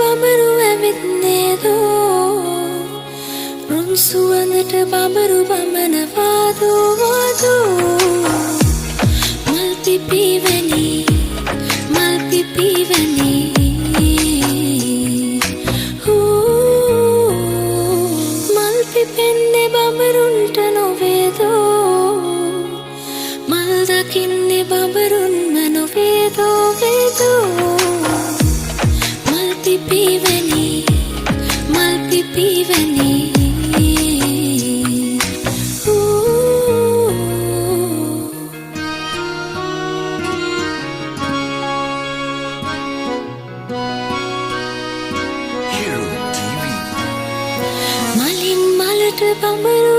බඹරු ඇවිත් නේදෝ රුන් සුවඳට බඹරු බඹනවාදෝ වාදෝ මල් පිපිවැනි මල් පිපෙන්නේ බඹරුන්ට නොවේදෝ මල් දකින්නේ බඹරුන්ම නොවේදෝ වේදෝ මල් පිපිවැනි මලින් මලට බඹරු